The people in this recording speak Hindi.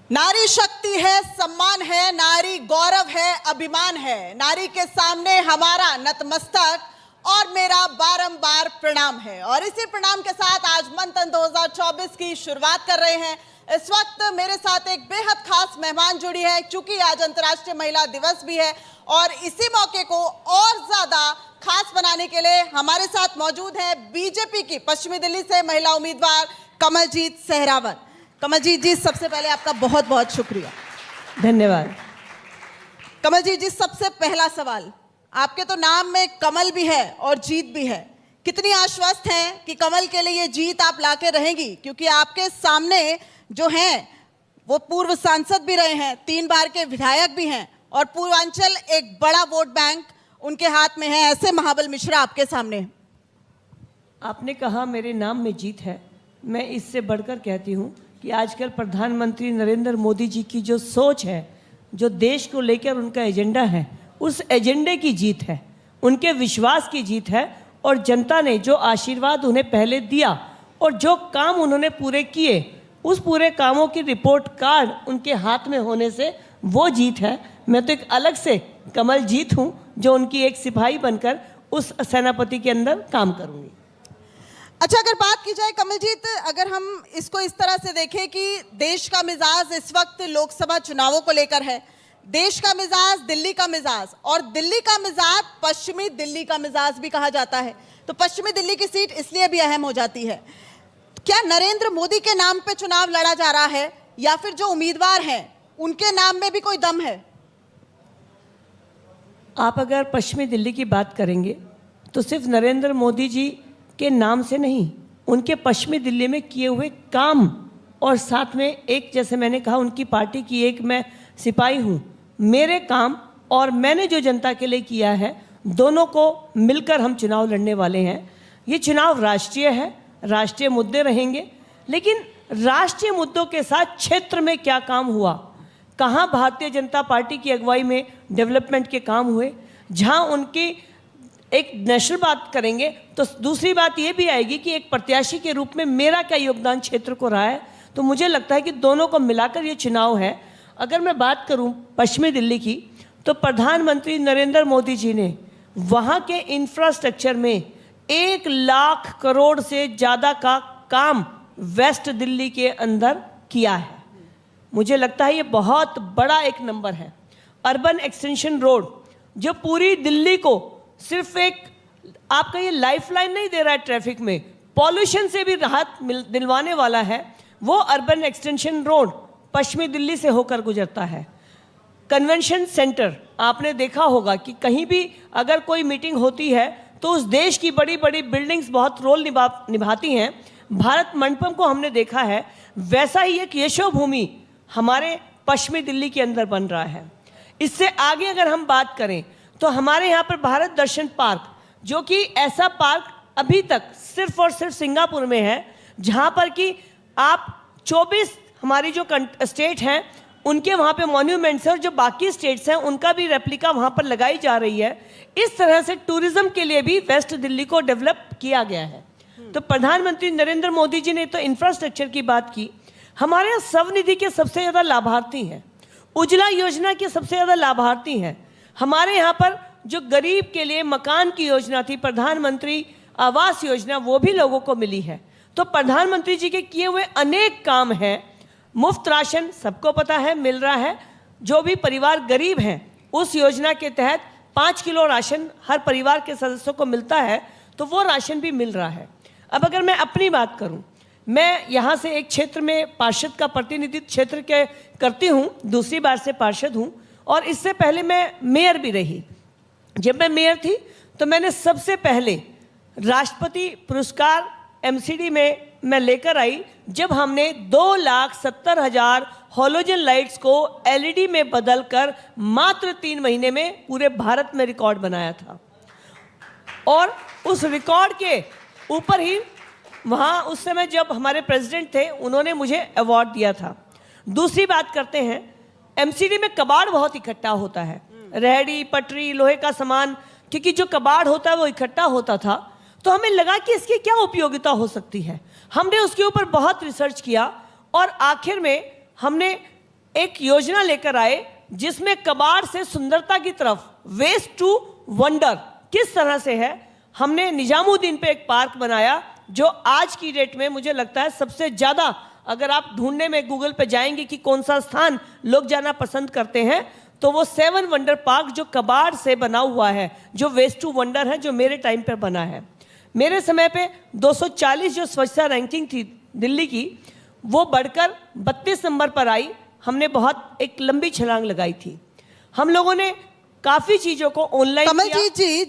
नारी शक्ति है, सम्मान है, नारी गौरव है, अभिमान है। नारी के सामने हमारा नतमस्तक और मेरा बारंबार प्रणाम है। और इसी प्रणाम के साथ आज मंथन 2024 की शुरुआत कर रहे हैं। इस वक्त मेरे साथ एक बेहद खास मेहमान जुड़ी है, क्योंकि आज अंतर्राष्ट्रीय महिला दिवस भी है और इसी मौके को और ज्यादा खास बनाने के लिए हमारे साथ मौजूद है बीजेपी की पश्चिमी दिल्ली से महिला उम्मीदवार कमलजीत सहरावत। कमलजीत जी, सबसे पहले आपका बहुत बहुत शुक्रिया। धन्यवाद। कमलजीत जी, सबसे पहला सवाल, आपके तो नाम में कमल भी है और जीत भी है। कितनी आश्वस्त हैं कि कमल के लिए ये जीत आप लाके रहेंगी? क्योंकि आपके सामने जो हैं वो पूर्व सांसद भी रहे हैं, 3 बार के विधायक भी हैं और पूर्वांचल एक बड़ा वोट बैंक उनके हाथ में है। ऐसे महाबल मिश्रा आपके सामने। आपने कहा मेरे नाम में जीत है, मैं इससे बढ़कर कहती हूँ कि आजकल प्रधानमंत्री नरेंद्र मोदी जी की जो सोच है, जो देश को लेकर उनका एजेंडा है, उस एजेंडे की जीत है, उनके विश्वास की जीत है। और जनता ने जो आशीर्वाद उन्हें पहले दिया और जो काम उन्होंने पूरे किए, उस पूरे कामों की रिपोर्ट कार्ड उनके हाथ में होने से वो जीत है। मैं तो एक अलग से कमल जीत हूँ, जो उनकी एक सिपाही बनकर उस सेनापति के अंदर काम करूँगी। अच्छा, अगर बात की जाए कमलजीत, अगर हम इसको इस तरह से देखें कि देश का मिजाज इस वक्त लोकसभा चुनावों को लेकर है, देश का मिजाज दिल्ली का मिजाज, और दिल्ली का मिजाज पश्चिमी दिल्ली का मिजाज भी कहा जाता है, तो पश्चिमी दिल्ली की सीट इसलिए भी अहम हो जाती है। क्या नरेंद्र मोदी के नाम पे चुनाव लड़ा जा रहा है या फिर जो उम्मीदवार हैं उनके नाम में भी कोई दम है? आप अगर पश्चिमी दिल्ली की बात करेंगे तो सिर्फ नरेंद्र मोदी जी के नाम से नहीं, उनके पश्चिमी दिल्ली में किए हुए काम और साथ में एक, जैसे मैंने कहा, उनकी पार्टी की एक मैं सिपाही हूँ। मेरे काम और मैंने जो जनता के लिए किया है, दोनों को मिलकर हम चुनाव लड़ने वाले हैं। ये चुनाव राष्ट्रीय है, राष्ट्रीय मुद्दे रहेंगे, लेकिन राष्ट्रीय मुद्दों के साथ क्षेत्र में क्या काम हुआ, कहाँ भारतीय जनता पार्टी की अगुवाई में डेवलपमेंट के काम हुए, जहाँ उनकी एक नेशनल बात करेंगे तो दूसरी बात ये भी आएगी कि एक प्रत्याशी के रूप में मेरा क्या योगदान क्षेत्र को रहा है। तो मुझे लगता है कि दोनों को मिलाकर ये चुनाव है। अगर मैं बात करूं पश्चिमी दिल्ली की, तो प्रधानमंत्री नरेंद्र मोदी जी ने वहाँ के इंफ्रास्ट्रक्चर में 1 लाख करोड़ से ज़्यादा का काम वेस्ट दिल्ली के अंदर किया है। मुझे लगता है ये बहुत बड़ा एक नंबर है। अर्बन एक्सटेंशन रोड जो पूरी दिल्ली को सिर्फ एक आपका ये लाइफलाइन नहीं दे रहा है, ट्रैफिक में पॉल्यूशन से भी राहत दिलवाने वाला है, वो अर्बन एक्सटेंशन रोड पश्चिमी दिल्ली से होकर गुजरता है। कन्वेंशन सेंटर आपने देखा होगा कि कहीं भी अगर कोई मीटिंग होती है तो उस देश की बड़ी बड़ी बिल्डिंग्स बहुत रोल निभाती हैं। भारत मंडपम को हमने देखा है, वैसा ही एक यशोभूमि हमारे पश्चिमी दिल्ली के अंदर बन रहा है। इससे आगे अगर हम बात करें तो हमारे यहाँ पर भारत दर्शन पार्क, जो कि ऐसा पार्क अभी तक सिर्फ और सिर्फ सिंगापुर में है, जहाँ पर कि आप 24 हमारी जो स्टेट हैं उनके वहाँ पे मॉन्यूमेंट्स हैं और जो बाकी स्टेट्स हैं उनका भी रेप्लिका वहाँ पर लगाई जा रही है। इस तरह से टूरिज्म के लिए भी वेस्ट दिल्ली को डेवलप किया गया है। तो प्रधानमंत्री नरेंद्र मोदी जी ने तो इंफ्रास्ट्रक्चर की बात की। हमारे यहाँ स्वनिधि के सबसे ज़्यादा लाभार्थी हैं, उज्ज्वला योजना के सबसे ज़्यादा लाभार्थी हैं। हमारे यहाँ पर जो गरीब के लिए मकान की योजना थी, प्रधानमंत्री आवास योजना, वो भी लोगों को मिली है। तो प्रधानमंत्री जी के किए हुए अनेक काम हैं। मुफ्त राशन सबको पता है मिल रहा है, जो भी परिवार गरीब हैं उस योजना के तहत 5 किलो राशन हर परिवार के सदस्यों को मिलता है, तो वो राशन भी मिल रहा है। अब अगर मैं अपनी बात करूं, मैं यहाँ से एक क्षेत्र में पार्षद का प्रतिनिधित्व क्षेत्र के करती हूँ, दूसरी बार से पार्षद हूँ और इससे पहले मैं मेयर भी रही। जब मैं मेयर थी तो मैंने सबसे पहले राष्ट्रपति पुरस्कार एमसीडी में मैं लेकर आई, जब हमने 2,70,000 हॉलोजन लाइट्स को एलईडी में बदलकर मात्र 3 महीने में पूरे भारत में रिकॉर्ड बनाया था। और उस रिकॉर्ड के ऊपर ही वहाँ उस समय जब हमारे प्रेसिडेंट थे, उन्होंने मुझे अवार्ड दिया था। दूसरी बात करते हैं, एमसीडी में कबाड़ बहुत इकट्ठा होता है, रेहड़ी पटरी लोहे का सामान, क्योंकि जो कबाड़ होता है वो इकट्ठा होता था। तो हमें लगा कि इसकी क्या उपयोगिता हो सकती है। हमने उसके ऊपर बहुत रिसर्च किया और आखिर में हमने एक योजना लेकर आए जिसमें कबाड़ से सुंदरता की तरफ, वेस्ट टू वंडर किस तरह से है। हमने निजामुद्दीन पे एक पार्क बनाया जो आज की डेट में मुझे लगता है सबसे ज्यादा, अगर आप ढूंढने में गूगल पे जाएंगे कि कौन सा स्थान लोग जाना पसंद करते हैं, तो वो 7 वंडर पार्क जो कबाड़ से बना हुआ है, जो वेस्ट टू वंडर है, जो मेरे टाइम पे बना है। मेरे समय पे 240 जो स्वच्छता रैंकिंग थी दिल्ली की, वो बढ़कर 32 नंबर पर आई। हमने बहुत एक लंबी छलांग लगाई थी। हम लोगों ने काफी चीजों को ऑनलाइन कमलजीत जी